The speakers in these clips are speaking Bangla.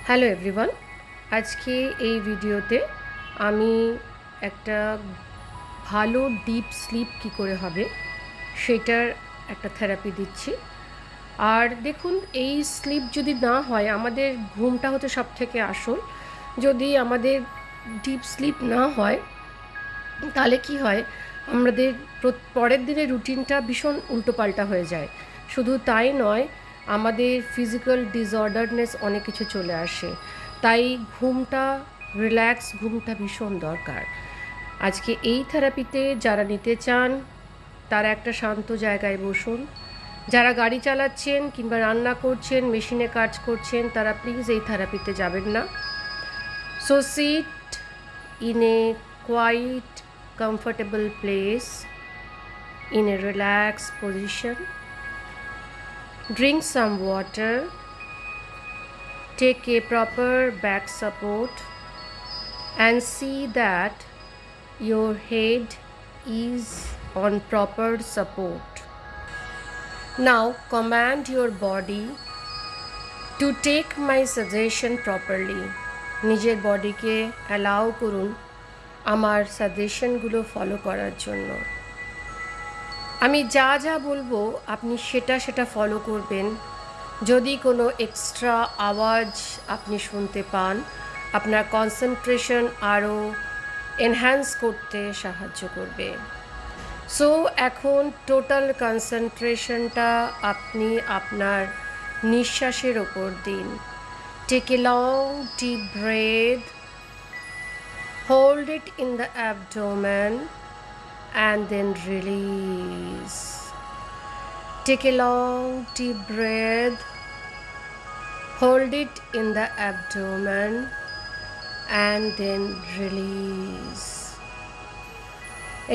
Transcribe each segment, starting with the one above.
হ্যালো এভরিওয়ান, আজকে এই ভিডিওতে আমি একটা ভালো ডিপ স্লিপ কী করে হবে সেটার একটা থেরাপি দিচ্ছি। আর দেখুন, এই স্লিপ যদি না হয়, আমাদের ঘুমটা হচ্ছে সব থেকে আসল। যদি আমাদের ডিপ স্লিপ না হয় তাহলে কি হয়, আমাদের পরের দিনের রুটিনটা ভীষণ উল্টোপাল্টা হয়ে যায়। শুধু তাই নয়, আমাদের ফিজিক্যাল ডিসঅর্ডারনেস অনেক কিছু চলে আসে। তাই ঘুমটা, রিল্যাক্স ঘুমটা ভীষণ দরকার। আজকে এই থেরাপিতে যারা নিতে চান তারা একটা শান্ত জায়গায় বসুন। যারা গাড়ি চালাচ্ছেন কিংবা রান্না করছেন, মেশিনে কাজ করছেন, তারা প্লিজ এই থেরাপিতে যাবেন না। So sit in a quiet, comfortable place, in a relaxed position. Drink some water. Take a proper back support and see that your head is on proper support. Now command your body to take my suggestion properly. নিজের বডিকে অ্যালাউ করুন আমার সাজেশনগুলো ফলো করার জন্য। আমি যা যা বলবো আপনি সেটা ফলো করবেন। যদি কোনো এক্সট্রা আওয়াজ আপনি শুনতে পান, আপনার কনসেন্ট্রেশন আরও এনহ্যান্স করতে সাহায্য করবে। সো এখন টোটাল কনসেন্ট্রেশনটা আপনি আপনার নিঃশ্বাসের ওপর দিন। Take a long deep breath, hold it in the abdomen and then release. Take a long deep breath, hold it in the abdomen and then release.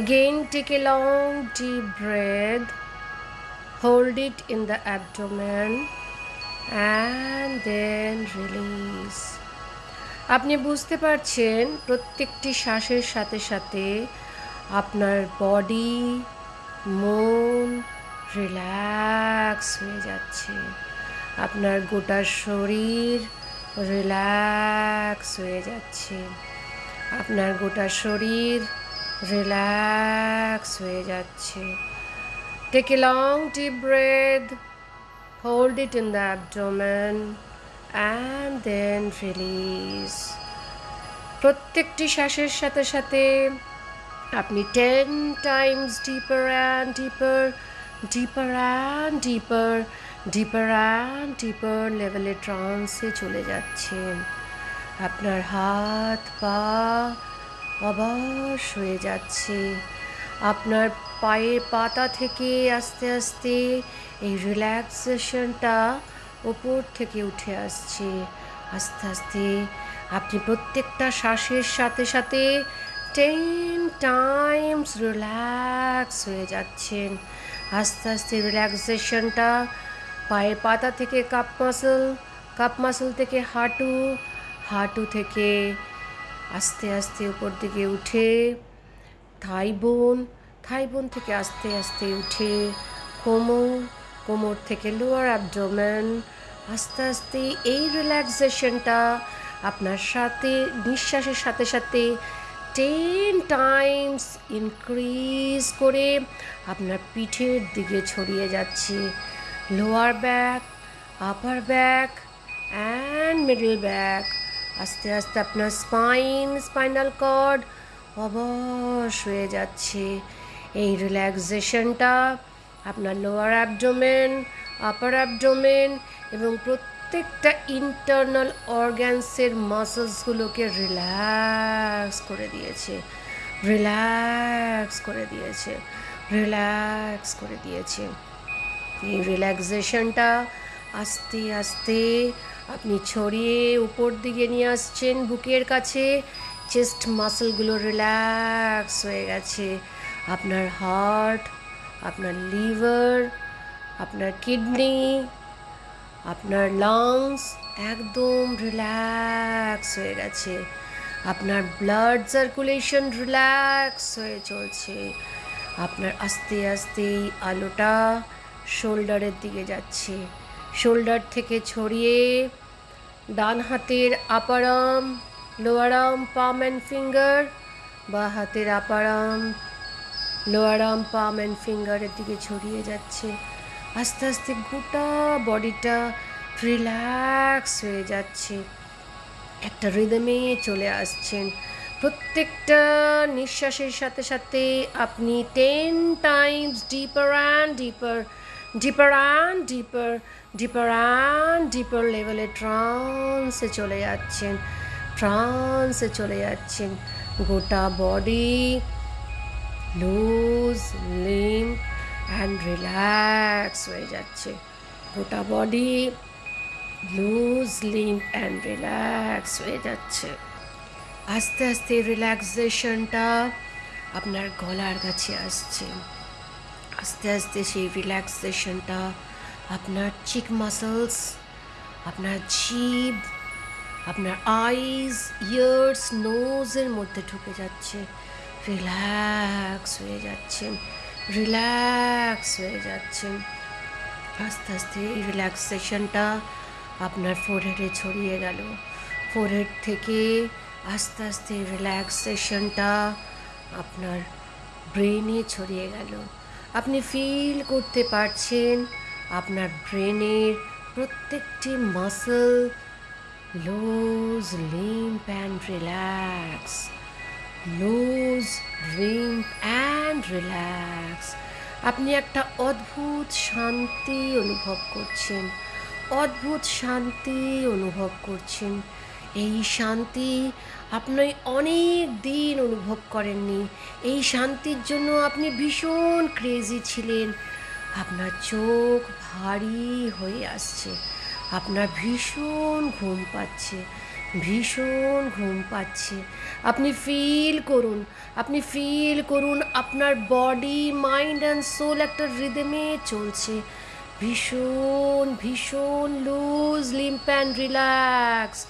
Again, take a long deep breath, hold it in the abdomen and then release. আপনি বুঝতে পারছেন প্রত্যেকটি শ্বাসের সাথে সাথে আপনার বডি, মন রিল্যাক্স হয়ে যাচ্ছে। আপনার গোটা শরীর রিল্যাক্স হয়ে যাচ্ছে। আপনার গোটা শরীর রিল্যাক্স হয়ে যাচ্ছে। Take a long deep breath, hold it in the abdomen and then release. প্রত্যেকটি শ্বাসের সাথে সাথে আপনি 10 times deeper and deeper, deeper and deeper, deeper and deeper লেভেলে ট্রান্সে চলে যাচ্ছেন। আপনার হাত পা অবশ হয়ে যাচ্ছে। আপনার পায়ের পাতা থেকে আস্তে আস্তে এই রিল্যাক্সেশনটা ওপর থেকে উঠে আসছে। আস্তে আস্তে আপনি প্রত্যেকটা শ্বাসের সাথে সাথে 10 টাইমস রিল্যাক্স হয়ে যাচ্ছেন। আস্তে আস্তে রিল্যাক্সেশনটা পায়ের পাতা থেকে কাপ মাসল থেকে হাঁটু থেকে আস্তে আস্তে উপর দিকে উঠে থাই বোন থেকে আস্তে আস্তে উঠে কোমর থেকে লোয়ার অ্যাবডোমেন। আস্তে আস্তে এই রিল্যাক্সেশনটা আপনার সাথে নিঃশ্বাসের সাথে সাথে 10 টাইমস ইনক্রিজ করে আপনার পিঠের দিকে ছড়িয়ে যাচ্ছে। Lower back, upper back and middle back. আস্তে আস্তে আপনার স্পাইনাল কর্ড অবশ হয়ে যাচ্ছে। এই রিল্যাক্সেশনটা আপনার লোয়ার অ্যাবডোমেন, আপার অ্যাবডোমেন এবং প্রত্যেকটা ইন্টারনাল অর্গ্যানসের মাসলসগুলোকে রিল্যাক্স করে দিয়েছে। এই রিল্যাক্সেশনটা আস্তে আস্তে আপনি ছড়িয়ে উপর দিকে নিয়ে আসছেন বুকের কাছে। চেস্ট মাসলগুলো রিল্যাক্স হয়ে গেছে। আপনার হার্ট, আপনার লিভার, আপনার কিডনি, আপনার লাংস একদম রিল্যাক্স হয়ে গেছে। আপনার ব্লাড সার্কুলেশন রিল্যাক্স হয়ে চলছে। আপনার আস্তে আস্তে এই আলোটা শোল্ডারের দিকে যাচ্ছে। শোল্ডার থেকে ছড়িয়ে ডান হাতের upper arm, lower arm, palm and finger, বা হাতের upper arm, lower arm, palm and ফিঙ্গারের দিকে ছড়িয়ে যাচ্ছে। আস্তে আস্তে গোটা বডিটা রিল্যাক্স হয়ে যাচ্ছে, একটা রিদমে চলে আসছেন। প্রত্যেকটা নিঃশ্বাসের সাথে সাথে আপনি 10 times deeper and deeper, deeper and deeper, deeper and deeper লেভেলে ট্রান্সে চলে যাচ্ছেন, ট্রান্সে চলে যাচ্ছেন। গোটা body loose, limp and relax হয়ে যাচ্ছে। গোটা body loose, limp and relax হয়ে যাচ্ছে। আস্তে আস্তে রিল্যাক্সেশনটা আপনার গলার কাছে আসছে। আস্তে আস্তে সেই রিল্যাক্সেশনটা আপনার চিক মাসলস, আপনার জিভ, আপনার আইজ, ইয়ার্স, নোজের মধ্যে ঢুকে যাচ্ছে। রিল্যাক্স হয়ে যাচ্ছেন, রিল্যাক্স হয়ে যাচ্ছেন। আস্তে আস্তে এই রিল্যাক্সেশনটা আপনার ফোরহেডে ছড়িয়ে গেল। ফোরহেড থেকে আস্তে আস্তে রিল্যাক্সেশনটা আপনার ব্রেনে ছড়িয়ে গেল। আপনি ফিল করতে পারছেন আপনার ব্রেনের প্রত্যেকটি muscle loose, limp and relax, loose, limp and relax. আপনি একটা অদ্ভুত শান্তি অনুভব করছেন, অদ্ভুত শান্তি অনুভব করছেন। এই শান্তি আপনি অনেক দিন অনুভব করেননি। এই শান্তির জন্য আপনি ভীষণ ক্রেজি ছিলেন। আপনার চোখ ভারী হয়ে আসছে, আপনার ভীষণ ঘুম পাচ্ছে, ভীষণ ঘুম পাচ্ছে। আপনি ফিল করুন, আপনি ফিল করুন আপনার বডি, মাইন্ড অ্যান্ড সোল একটা রিদমে চলছে। ভীষণ ভীষণ loose, limp and relax.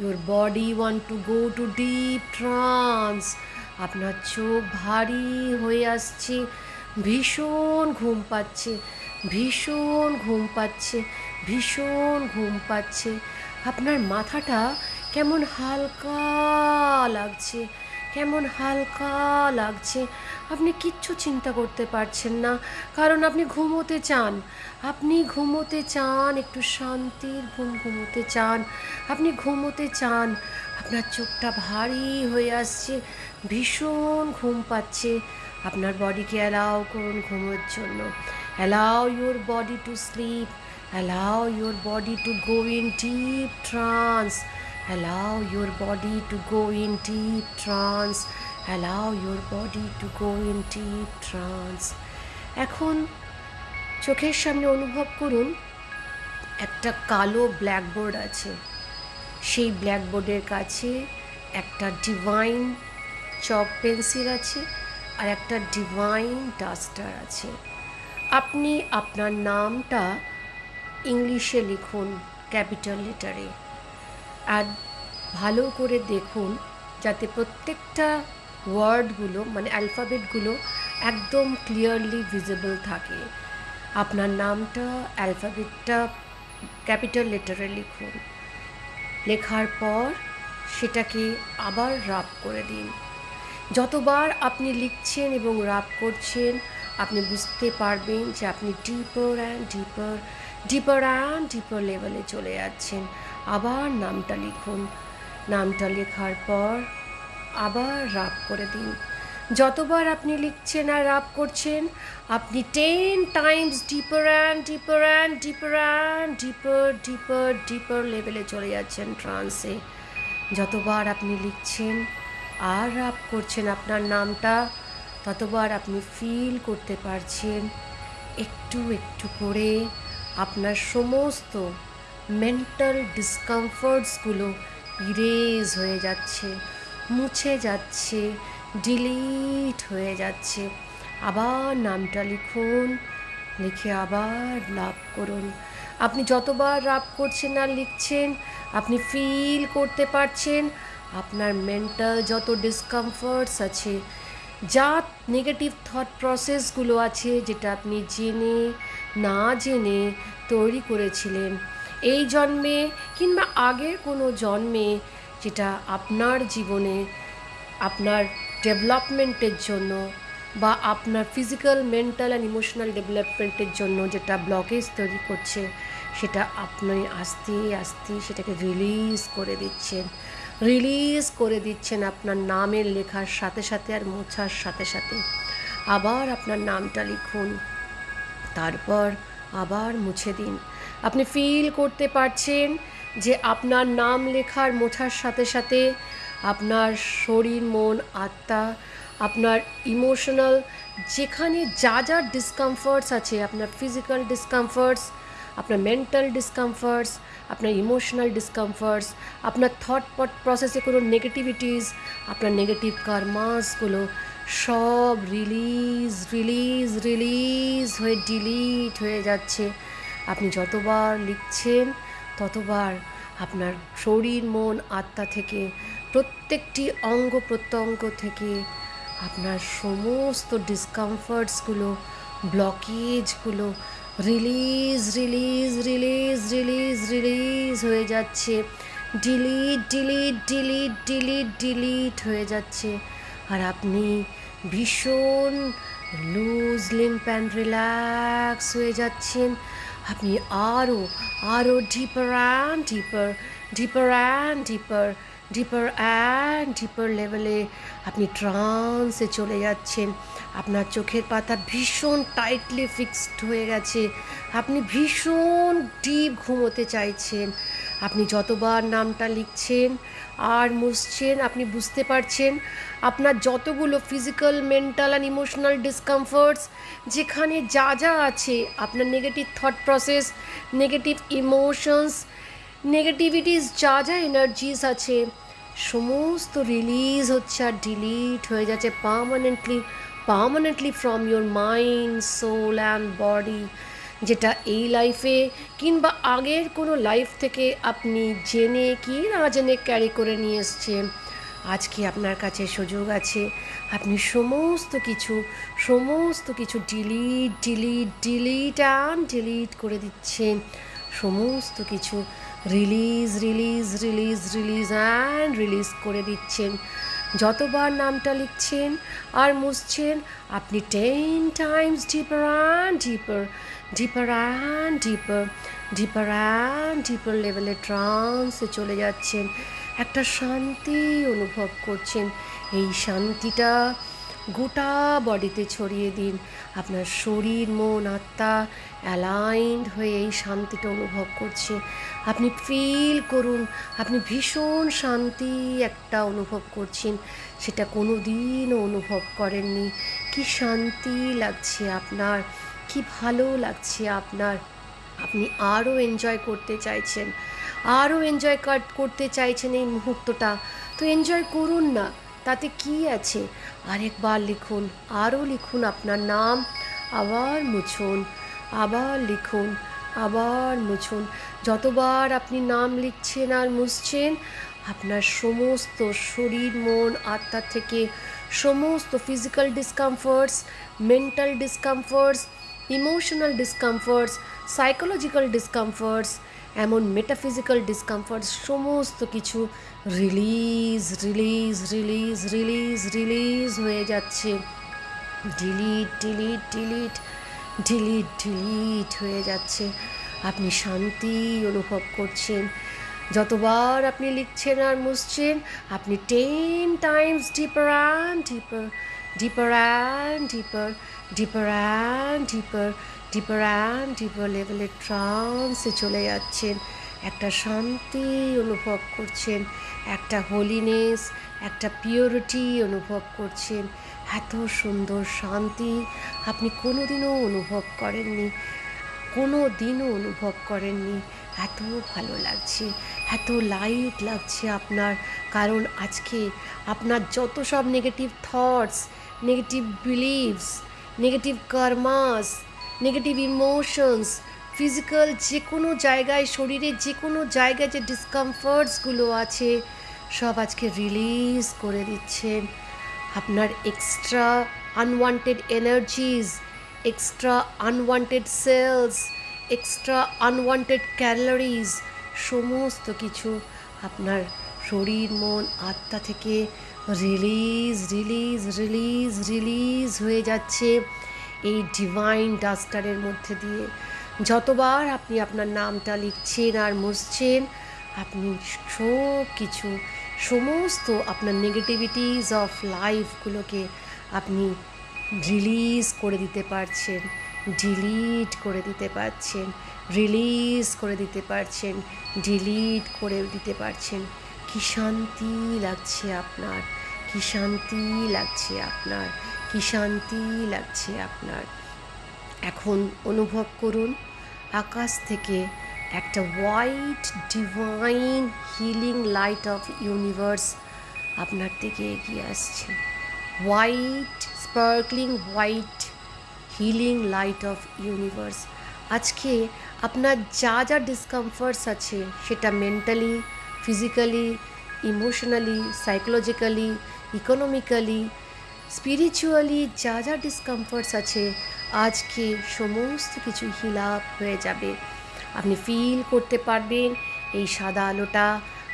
Your body want to go to deep trance. আপনার চোখ ভারী হয়ে আসছে, ভীষণ ঘুম পাচ্ছে, ভীষণ ঘুম পাচ্ছে, ভীষণ ঘুম পাচ্ছে। আপনার মাথাটা কেমন হালকা লাগছে, কেমন হালকা লাগছে। আপনি কিচ্ছু চিন্তা করতে পারছেন না, কারণ আপনি ঘুমোতে চান, আপনি ঘুমোতে চান, একটু শান্তির ঘুম ঘুমোতে চান, আপনি ঘুমোতে চান। আপনার চোখটা ভারী হয়ে আসছে, ভীষণ ঘুম পাচ্ছে। আপনার বডিকে অ্যালাউ করুন ঘুমোর জন্য। Allow your body to sleep, allow your body to go in deep trans, allow your body to go in deep trance, allow your body to go in deep trance. এখন চোখের সামনে অনুভব করুন একটা কালো ব্ল্যাকবোর্ড আছে। সেই ব্ল্যাকবোর্ডের কাছে একটা ডিভাইন চক পেন্সিল আছে আর একটা ডিভাইন ডাস্টার আছে। আপনি আপনার নামটা ইংলিশে লিখুন ক্যাপিটাল লেটারে, আর ভালো করে দেখুন যাতে প্রত্যেকটা ওয়ার্ডগুলো মানে অ্যালফাবেটগুলো একদম ক্লিয়ারলি ভিজিবল থাকে। আপনার নামটা অ্যালফাবেটটা ক্যাপিটাল লেটারে লিখুন। লেখার পর সেটাকে আবার রাব করে দিন। যতবার আপনি লিখছেন এবং রাব করছেন আপনি বুঝতে পারবেন যে আপনি ডিপার and deeper, deeper and deeper লেভেলে চলে যাচ্ছেন। আবার নামটা লিখুন, নামটা লেখার পর আবার রাব করে দিন। যতবার আপনি লিখছেন আর রাব করছেন আপনি 10 times deeper and ডিপার and ডিপার and deeper, ডিপার ডিপার লেভেলে চলে যাচ্ছেন ট্রান্সে। যতবার আপনি লিখছেন আর রাব করছেন আপনার নামটা, ততবার আপনি ফিল করতে পারছেন একটু একটু করে আপনার সমস্ত মেন্টাল ডিসকমফর্টসগুলো ইরেজ হয়ে যাচ্ছে, মুছে যাচ্ছে, ডিলিট হয়ে যাচ্ছে। আবার নামটা লিখুন, লিখে আবার লাভ করুন। আপনি যতবার রাব করছেন আর লিখছেন আপনি ফিল করতে পারছেন আপনার মেন্টাল যত ডিসকমফর্টস আছে, যা নেগেটিভ থট প্রসেসগুলো আছে যেটা আপনি জেনে না জেনে তৈরি করেছিলেন, এই জন্মে কিংবা আগের কোনো জন্মে যেটা আপনার জীবনে আপনার ডেভেলপমেন্টের জন্য বা আপনার ফিজিক্যাল মেন্টাল অ্যান্ড ইমোশনাল ডেভেলপমেন্টের জন্য যেটা ব্লকেজ তৈরি করছে, সেটা আপনি আস্তে আস্তে সেটাকে রিলিজ করে দিচ্ছেন আপনার নামের লেখার সাথে সাথে আর মোছার সাথে সাথে। আবার আপনার নামটা লিখুন, তারপর আবার মুছে দিন। আপনি ফিল করতে পারছেন যে আপনার নাম লেখার মোছার সাথে সাথে আপনার শরীর, মন, আত্মা, আপনার ইমোশনাল যেখানে যা যা ডিসকমফর্টস আছে, আপনার ফিজিক্যাল ডিসকমফর্টস, আপনার মেন্টাল ডিসকমফর্টস, আপনার ইমোশনাল ডিসকমফর্টস, আপনার থট প্রসেসে কোনো নেগেটিভিটিস, আপনার নেগেটিভ কার্মাসগুলো সব রিলিজ হয়ে ডিলিট হয়ে যাচ্ছে। আপনি যতবার লিখছেন ততবার আপনার শরীর, মন, আত্মা থেকে, প্রত্যেকটি অঙ্গ প্রত্যঙ্গ থেকে আপনার সমস্ত ডিসকমফর্টসগুলো, ব্লকেজগুলো রিলিজ হয়ে যাচ্ছে। ডিলিট হয়ে যাচ্ছে। আর আপনি ভীষণ লুজ লিম্প অ্যান্ড রিল্যাক্স হয়ে যাচ্ছেন। আপনি আরও ডিপার লেভেলে আপনি ট্রান্সে চলে যাচ্ছেন। আপনার চোখের পাতা ভীষণ টাইটলি ফিক্সড হয়ে গেছে। আপনি ভীষণ ডিপ ঘুমোতে চাইছেন। আপনি যতবার নামটা লিখছেন আর মুছছেন, আপনি বুঝতে পারছেন আপনার যতগুলো physical, mental and emotional discomforts, যেখানে যা যা আছে, আপনার negative thought process, negative emotions, negativities, যা যা এনার্জিস আছে, সমস্ত রিলিজ হচ্ছে আর ডিলিট হয়ে যাচ্ছে permanently from your mind, soul and body. যেটা এই লাইফে কিংবা আগের কোনো লাইফ থেকে আপনি জেনে কি না জেনে ক্যারি করে নিয়ে এসছেন। আজকে আপনার কাছে সুযোগ আছে, আপনি সমস্ত কিছু ডিলিট করে দিচ্ছেন। সমস্ত কিছু রিলিজ করে দিচ্ছেন। যতবার নামটা লিখছেন আর মুছছেন, আপনি 10 টাইমস ডিপার লেভেলে ট্রান্সে চলে যাচ্ছেন। একটা শান্তি অনুভব করছেন। এই শান্তিটা গোটা বডিতে ছড়িয়ে দিন। আপনার শরীর, মন, আত্মা অ্যালাইন্ড হয়ে এই শান্তিটা অনুভব করছে। আপনি ফিল করুন, আপনি ভীষণ শান্তি একটা অনুভব করছেন, সেটা কোনো দিনও অনুভব করেননি। কি শান্তি লাগছে আপনার, কি ভালো লাগছে আপনার। আপনি আরও এনজয় করতে চাইছেন এই মুহূর্তটা। তো এনজয় করুন না, তাতে কি আছে। আরেকবার লিখুন, আরও লিখুন আপনার নাম, আবার মুছুন। যতবার আপনি নাম লিখছেন আর মুছছেন, আপনার সমস্ত শরীর, মন, আত্মা থেকে সমস্ত physical discomforts, mental discomforts, emotional discomforts, psychological discomforts, এমন মেটাফিজিক্যাল ডিসকমফর্টস, সমস্ত কিছু রিলিজ হয়ে যাচ্ছে। ডিলিট হয়ে যাচ্ছে। আপনি শান্তি অনুভব করছেন। যতবার আপনি লিখছেন আর মুছছেন, আপনি 10 টাইমস ডিপার লেভেলে ট্রান্সে চলে যাচ্ছেন। একটা শান্তি অনুভব করছেন, একটা হোলিনেস, একটা পিওরিটি অনুভব করছেন। এত সুন্দর শান্তি আপনি কোনোদিনও অনুভব করেননি। এত ভালো লাগছে, এত লাইট লাগছে আপনার। কারণ আজকে আপনার যত সব negative thoughts, negative beliefs, negative karmas, negative emotions, physical যে কোনো জায়গায়, শরীরের যে কোনো জায়গায় যে ডিসকমফর্টসগুলো আছে, সব আজকে রিলিজ করে দিচ্ছেন। আপনার extra unwanted energies, extra unwanted cells, extra unwanted calories সমস্ত কিছু আপনার শরীর মন আত্মা থেকে রিলিজ রিলিজ রিলিজ রিলিজ হয়ে যাচ্ছে এই ডিভাইন ডাস্টারের মধ্যে দিয়ে। যতবার আপনি আপনার নামটা লিখছেন আর মুছছেন, আপনি সব কিছু সমস্ত আপনার নেগেটিভিটিস অফ লাইফগুলোকে আপনি রিলিজ করে দিতে পারছেন, ডিলিট করে দিতে পারছেন, রিলিজ করে দিতে পারছেন, ডিলিট করে দিতে পারছেন। কি শান্তি লাগছে আপনার, কি শান্তি লাগছে আপনার, কি শান্তি লাগছে আপনার। এখন অনুভব করুন আকাশ থেকে একটা white divine healing light off universe আপনার দিকে এগিয়ে আসছে। White sparkling white healing light off universe. আজকে আপনার যা যা ডিসকমফর্টস আছে, সেটা mentally, physically, emotionally, psychologically, economically, spiritually যা যা ডিসকমফর্টস আছে, আজকে সমস্ত কিছু হিল আপ হয়ে যাবে। আপনি ফিল করতে পারবেন এই সাদা আলোটা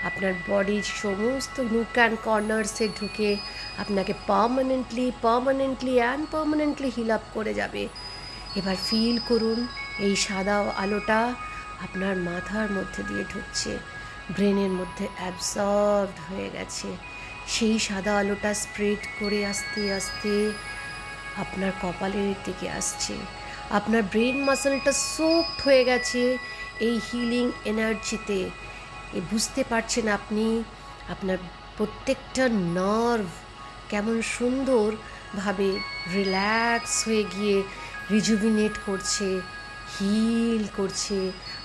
আপনার বডির সমস্ত নুক অ্যান্ড কর্নার্সে ঢুকে আপনাকে পার্মানেন্টলি হিল আপ করে যাবে। এবার ফিল করুন এই সাদা আলোটা আপনার মাথার মধ্যে দিয়ে ঢুকছে, ব্রেনের মধ্যে অ্যাবসর্বড হয়ে গেছে। সেই সাদা আলোটা স্প্রেড করে আস্তে আস্তে আপনার কপালের দিকে আসছে। আপনার ব্রেন মাসলটা সোকড হয়ে গেছে এই হিলিং এনার্জিতে। বুঝতে পারছেন আপনি আপনার প্রত্যেকটা নার্ভ কেমন সুন্দরভাবে রিল্যাক্স হয়ে গিয়ে রিজুভিনেট করছে, হিল করছে।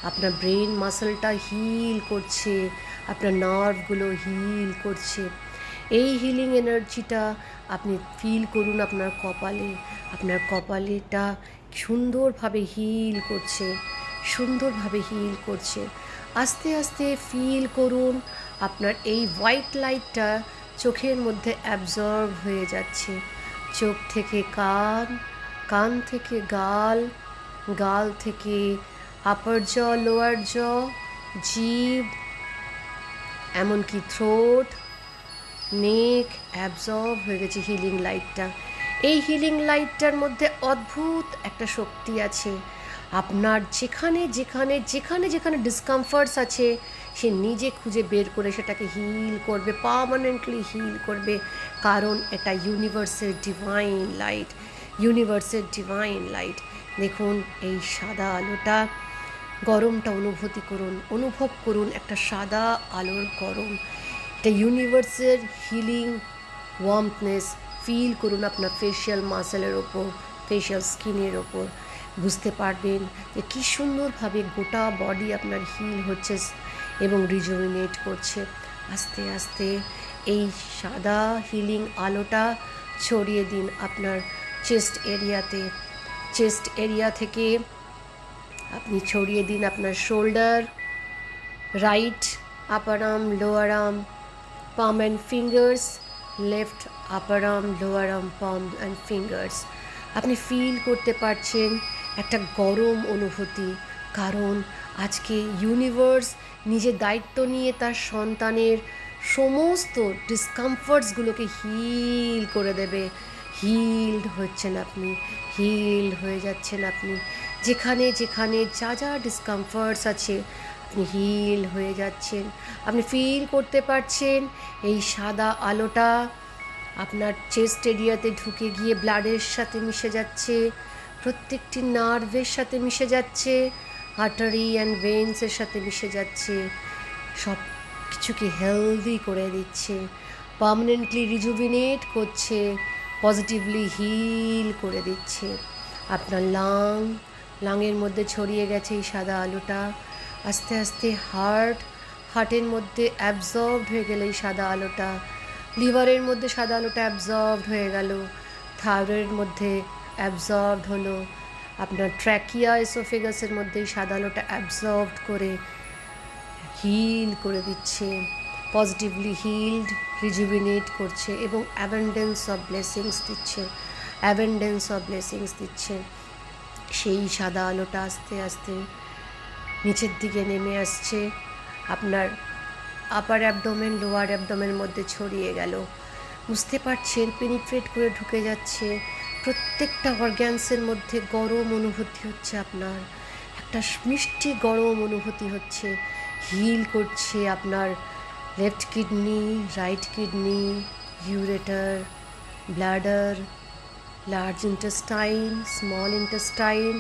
আপনার ব্রেন মাসলটা হিল করছে, আপনার নার্ভগুলো হিল করছে। এই হিলিং এনার্জিটা আপনি ফিল করুন আপনার কপালে। আপনার কপালেটা সুন্দরভাবে হিল করছে, সুন্দরভাবে হিল করছে। আস্তে আস্তে ফিল করুন আপনার এই হোয়াইট লাইটটা চোখের মধ্যে অ্যাবজর্ব হয়ে যাচ্ছে। চোখ থেকে কান, কান থেকে গাল, গাল থেকে আপার জ, লোয়ার জ, জিভ, এমনকি থ্রোট, নেক অ্যাবজর্ব হয়ে গেছে হিলিং লাইটটা। এই হিলিং লাইটটার মধ্যে অদ্ভুত একটা শক্তি আছে। আপনার যেখানে যেখানে যেখানে যেখানে ডিসকমফর্টস আছে, সে নিজে খুঁজে বের করে সেটাকে হিল করবে, পার্মানেন্টলি হিল করবে। কারণ এটা ইউনিভার্সের ডিভাইন লাইট, ইউনিভার্সের ডিভাইন লাইট। দেখুন এই সাদা আলোটা, গরমটা অনুভব করুন একটা সাদা আলোর গরম। এটা ইউনিভার্সের হিলিং ওয়ার্মনেস ফিল করুন আপনার ফেশিয়াল মাসেলের ওপর, ফেশিয়াল স্কিনের ওপর। বুঝতে পারবেন যে কী সুন্দরভাবে গোটা বডি আপনার হিল হচ্ছে এবং রিজুভিনেট করছে। আস্তে আস্তে এই সাদা হিলিং আলোটা ছড়িয়ে দিন আপনার চেস্ট এরিয়াতে। চেস্ট এরিয়া থেকে আপনি ছড়িয়ে দিন আপনার shoulder, right upper arm, lower arm, palm and fingers, left upper arm, lower arm, palm and fingers। আপনি ফিল করতে পারছেন একটা গরম অনুভূতি। কারণ আজকে ইউনিভার্স নিজের দায়িত্ব নিয়ে তার সন্তানের সমস্ত ডিসকমফর্টসগুলোকে হিল করে দেবে। হিলড হচ্ছেন আপনি, হিলড হয়ে যাচ্ছেন আপনি। যেখানে যেখানে যা যা ডিসকমফর্টস আছে, আপনি হিল হয়ে যাচ্ছেন। আপনি ফিল করতে পারছেন এই সাদা আলোটা আপনার চেস্ট এরিয়াতে ঢুকে গিয়ে ব্লাডের সাথে মিশে যাচ্ছে, প্রত্যেকটি নার্ভের সাথে মিশে যাচ্ছে, আর্টারি অ্যান্ড ভেন্সের সাথে মিশে যাচ্ছে, সব কিছুকে হেলদি করে দিচ্ছে, পার্মানেন্টলি রিজুভিনেট করছে, পজিটিভলি হিল করে দিচ্ছে। আপনার লাংয়ের মধ্যে ছড়িয়ে গেছে এই সাদা আলোটা। আস্তে আস্তে হার্টের মধ্যে অ্যাবজর্বড হয়ে গেল এই সাদা আলোটা। লিভারের মধ্যে সাদা আলোটা অ্যাবজর্বড হয়ে গেল, থাইরয়েডের মধ্যে অ্যাবজর্বড হলো, আপনার ট্র্যাকিয়া এসোফেগাসের মধ্যে এই সাদা আলোটা অ্যাবজর্বড করে হিল করে দিচ্ছে, পজিটিভলি হিলড, রিজুভিনেট করছে এবং অ্যাবেন্ডেন্স অফ ব্লেসিংস দিচ্ছে, অ্যাবেন্ডেন্স অফ ব্লেসিংস দিচ্ছে। সেই সাদা আলোটা আস্তে আস্তে নিচের দিকে নেমে আসছে, আপনার আপার অ্যাবডোমেন লোয়ার অ্যাবডোমেনের মধ্যে ছড়িয়ে গেল। বুঝতে পারছেন পেনিট্রেট করে ঢুকে যাচ্ছে, প্রত্যেকটা অর্গ্যানসের মধ্যে গরম অনুভূতি হচ্ছে, আপনার একটা মিষ্টি গরম অনুভূতি হচ্ছে। হিল করছে আপনার left kidney, right kidney, ureter, bladder, large intestine, small intestine,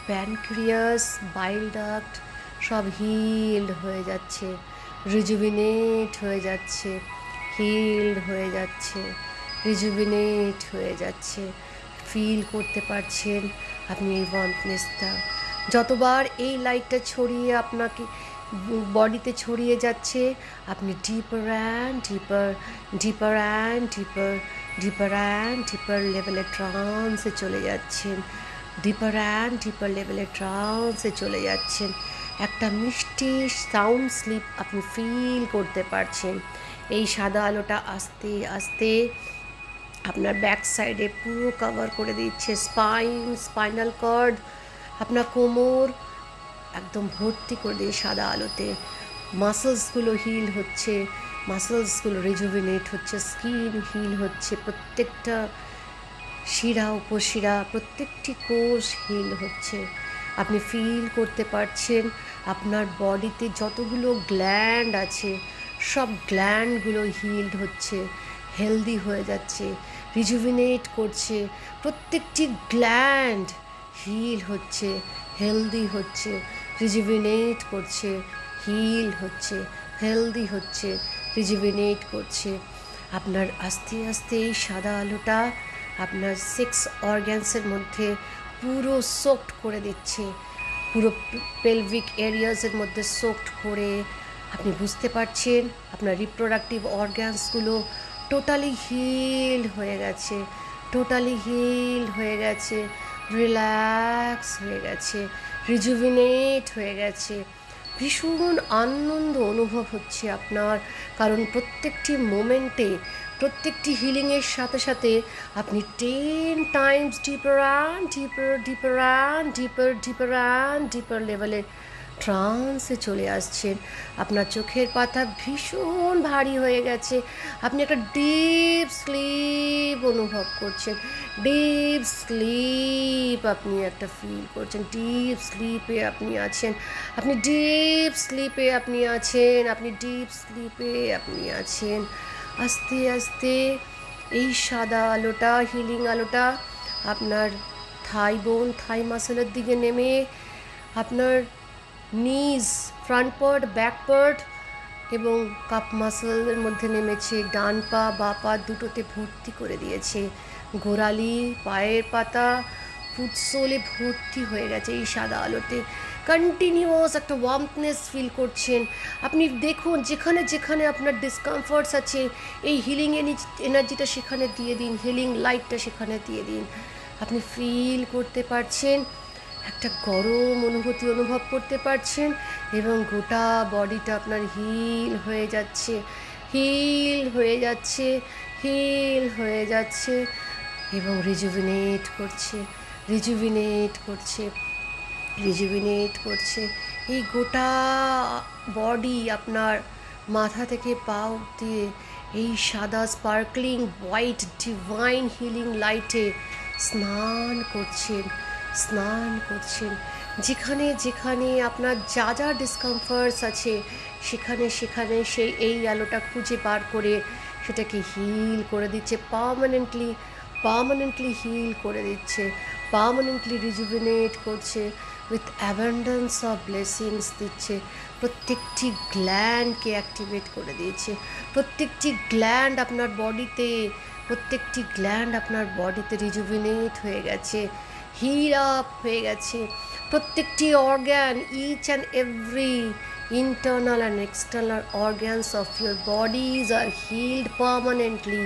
pancreas, বাইল ডাক্ট সব হিল্ড হয়ে যাচ্ছে, রিজুভিনেট হয়ে যাচ্ছে, হিল্ড হয়ে যাচ্ছে, রিজুভিনেট হয়ে যাচ্ছে। ফিল করতে পারছেন আপনি এই ওয়ার্মনেসটা। যতবার এই লাইটটা ছড়িয়ে আপনাকে বডিতে ছড়িয়ে যাচ্ছে, আপনি ডিপার and deeper, deeper and deeper, deeper and deeper লেভেলে ট্রান্সে চলে যাচ্ছেন, ডিপার অ্যান্ড ডিপার লেভেলে ট্রান্সে চলে যাচ্ছেন। একটা মিষ্টি সাউন্ড স্লিপ আপনি ফিল করতে পারছেন। এই সাদা আলোটা আস্তে আস্তে আপনার ব্যাক সাইডে পুরো কভার করে দিচ্ছে, স্পাইনাল কর্ড, আপনার কোমর একদম ভর্তি করে দিয়ে সাদা আলোতে। মাসলসগুলো হিল হচ্ছে, মাসলসগুলো রিজুভিনেট হচ্ছে, স্কিন হিল হচ্ছে, প্রত্যেকটা শিরা উপশিরা প্রত্যেকটি কোষ হিল হচ্ছে। আপনি ফিল করতে পারছেন আপনার বডিতে যতগুলো গ্ল্যান্ড আছে সব গ্ল্যান্ডগুলো হিলড হচ্ছে, হেলদি হয়ে যাচ্ছে, রিজুভিনেট করছে, প্রত্যেকটি গ্ল্যান্ড হিল হচ্ছে, হেলদি হচ্ছে, রিজুভিনেট করছে, হিল হচ্ছে, হেলদি হচ্ছে, রিজুভিনেট করছে। আপনার আস্তে আস্তে এই সাদা আলোটা আপনার 6 অর্গ্যানসের মধ্যে পুরো সোকড করে দিচ্ছে, পুরো পেলভিক এরিয়াসের মধ্যে সোকড করে। আপনি বুঝতে পারছেন আপনার রিপ্রোডাক্টিভ অর্গ্যানসগুলো টোটালি হিল হয়ে গেছে, টোটালি হিল হয়ে গেছে, রিল্যাক্স হয়ে গেছে, রিজুভিনেট হয়ে গেছে। ভীষণ আনন্দ অনুভব হচ্ছে আপনার, কারণ প্রত্যেকটি মোমেন্টে প্রত্যেকটি হিলিংয়ের সাথে সাথে আপনি 10 times deeper and deeper, deeper and deeper, deeper and deeper লেভেলে ট্রান্সে চলে আসছেন। আপনার চোখের পাতা ভীষণ ভারী হয়ে গেছে, আপনি একটা ডিপ স্লিপ অনুভব করছেন, ডিপ স্লিপ আপনি একটা ফিল করছেন, ডিপ স্লিপে আপনি আছেন, আপনি ডিপ স্লিপে আপনি আছেন, আপনি ডিপ স্লিপে আপনি আছেন। আস্তে আস্তে এই সাদা আলোটা, হিলিং আলোটা আপনার থাই বোন, থাই মাসেলের দিকে নেমে আপনার নিজ, ফ্রন্ট পার্ট, ব্যাক পার্ট এবং কাপ মাসেলের মধ্যে নেমেছে, ডান পা বা পা দুটোতে ভর্তি করে দিয়েছে, গোড়ালি, পায়ের পাতা, ফুটসোলে ভর্তি হয়ে গেছে এই সাদা আলোতে। কন্টিনিউয়াস একটা ওয়ার্মনেস ফিল করছেন। আপনি দেখুন যেখানে যেখানে আপনার ডিসকমফর্টস আছে, এই হিলিং এনার্জিটা সেখানে দিয়ে দিন, হিলিং লাইটটা সেখানে দিয়ে দিন। আপনি ফিল করতে পারছেন, একটা গরম অনুভূতি অনুভব করতে পারছেন এবং গোটা বডিটা আপনার হিল হয়ে যাচ্ছে, হিল হয়ে যাচ্ছে, হিল হয়ে যাচ্ছে এবং রিজুভিনেট করছে, রিজুভিনেট করছে, রিজুভিনেট করছে। এই গোটা বডি আপনার মাথা থেকে পা অবধি এই সাদা স্পার্কলিং হোয়াইট ডিভাইন হিলিং লাইটে স্নান করছেন, স্নান করছেন। যেখানে যেখানে আপনার যা যা ডিসকমফর্টস আছে সেখানে সেখানে সেই এই আলোটা খুঁজে বার করে সেটাকে হিল করে দিচ্ছে, পার্মানেন্টলি, পার্মানেন্টলি হিল করে দিচ্ছে, পার্মানেন্টলি রিজুভিনেট করছে, উইথ অ্যাবান্ডেন্স অফ ব্লেসিংস দিচ্ছে। প্রত্যেকটি গ্ল্যান্ডকে অ্যাক্টিভেট করে দিয়েছে, প্রত্যেকটি গ্ল্যান্ড আপনার বডিতে, প্রত্যেকটি গ্ল্যান্ড আপনার বডিতে রিজুভিনেট হয়ে গেছে, হিল আপ হয়ে গেছে। প্রত্যেকটি organ, each and every internal and external organs of your bodies are healed permanently,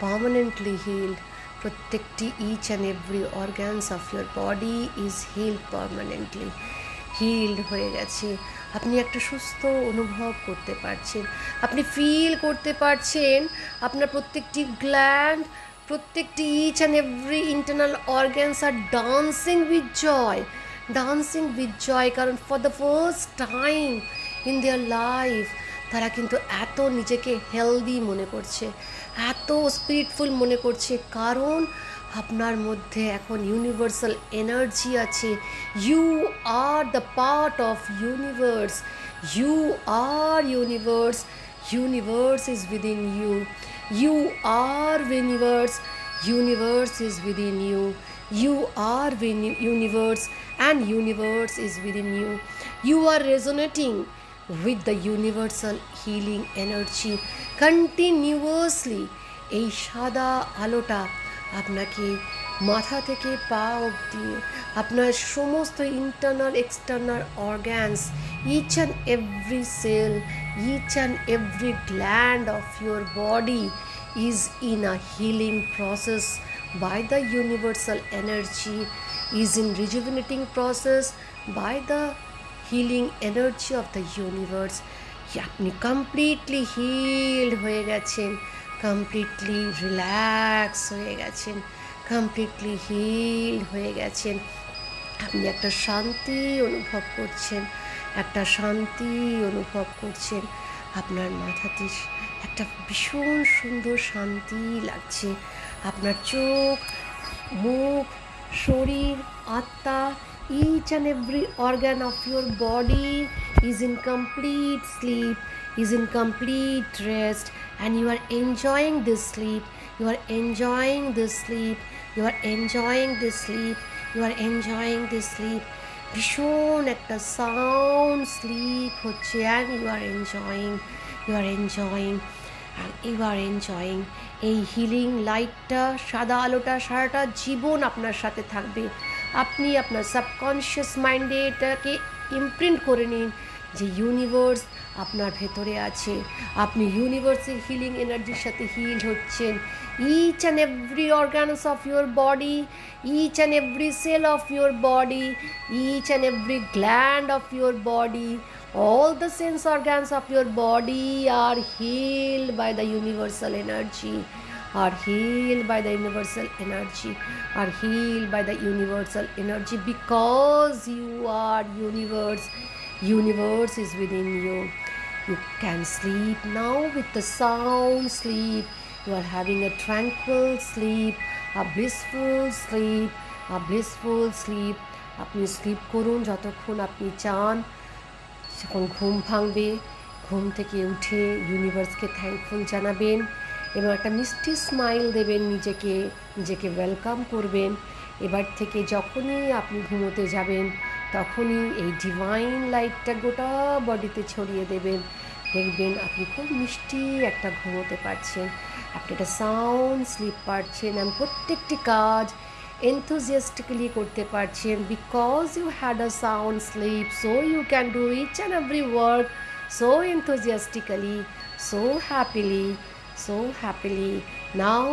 permanently healed. প্রত্যেকটি each and every organs of your body is healed permanently, healed হয়ে গেছে। আপনি একটা সুস্থ অনুভব করতে পারছেন, আপনি ফিল করতে পারছেন আপনার প্রত্যেকটি গ্ল্যান্ড প্রত্যেকটি each and every internal organs are dancing with joy, কারণ for the first time in their life তারা কিন্তু এত নিজেকে হেলদি মনে করছে, এত স্পিরিটফুল মনে করছে, কারণ আপনার মধ্যে এখন ইউনিভার্সাল এনার্জি আছে। You are the part of universe, you are universe, universe is within you, you are universe, universe is within you, you are universe and universe is within you. You are resonating with the universal healing energy continuously. এই সাদা আলোটা আপনাকে মাথা থেকে পা অবধি আপনার সমস্ত internal external organs, each and every cell, each and every gland of your body is in a healing process by the universal energy, is in rejuvenating process by the healing energy of the universe. আপনি কমপ্লিটলি হিল্ড হয়ে গেছেন, কমপ্লিটলি রিল্যাক্স হয়ে গেছেন, কমপ্লিটলি হিল্ড হয়ে গেছেন। আপনি একটা শান্তি অনুভব করছেন, একটা শান্তি অনুভব করছেন। আপনার মাথাতে একটা ভীষণ সুন্দর শান্তি লাগছে। আপনার চোখ, মুখ, শরীর, আত্মা, each and every organ of your body is in complete sleep, is in complete rest, and you are enjoying this sleep, you are enjoying this sleep, you are enjoying this sleep, you are enjoying this sleep. ভীষণ একটা সাউন্ড স্লিপ হচ্ছে, and you are enjoying, you are enjoying, আর ইউ আর এনজয়িং। এই হিলিং লাইটটা, সাদা আলোটা সারাটা জীবন আপনার সাথে থাকবে। আপনি আপনার সাবকনশিয়াস মাইন্ডে এটাকে ইমপ্রিন্ট করে নিন যে ইউনিভার্স আপনার ভেতরে আছে, আপনি ইউনিভার্সের হিলিং এনার্জির সাথে হিল হচ্ছেন। Each and every organs of your body, each and every cell of your body, each and every gland of your body, all the sense organs of your body are healed by the universal energy, are healed by the universal energy, are healed by the universal energy, because you are universe, universe is within you. You can sleep now with the sound sleep. You are having a tranquil sleep, a blissful sleep, a blissful sleep. আপনি স্লিপ করুন যতক্ষণ আপনি চান। যখন ঘুম ভাঙবে, ঘুম থেকে উঠে ইউনিভার্সকে থ্যাঙ্কফুল জানাবেন এবং একটা মিষ্টি স্মাইল দেবেন, নিজেকে ওয়েলকাম করবেন। এবার থেকে যখনই আপনি ঘুমোতে যাবেন তখনই এই ডিভাইন লাইটটা গোটা বডিতে ছড়িয়ে দেবেন। দেখবেন আপনি খুব মিষ্টি একটা ঘুমোতে পারছেন, আপনি একটা সাউন্ড স্লিপ পাচ্ছেন, এবং প্রত্যেকটি কাজ enthusiastically করতে পারছেন, because you had a sound sleep, so you can do each and every work so enthusiastically, so happily, so happily. Now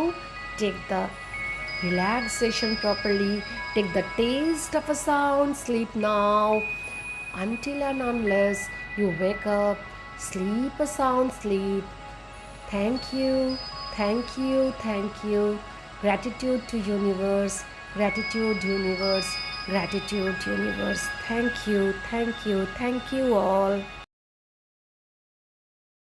take the relaxation properly, take the taste of a sound sleep now, until and unless you wake up. Sleep a sound sleep. Thank you, thank you, thank you. Gratitude to universe, gratitude universe, gratitude universe. Thank you, thank you, thank you all.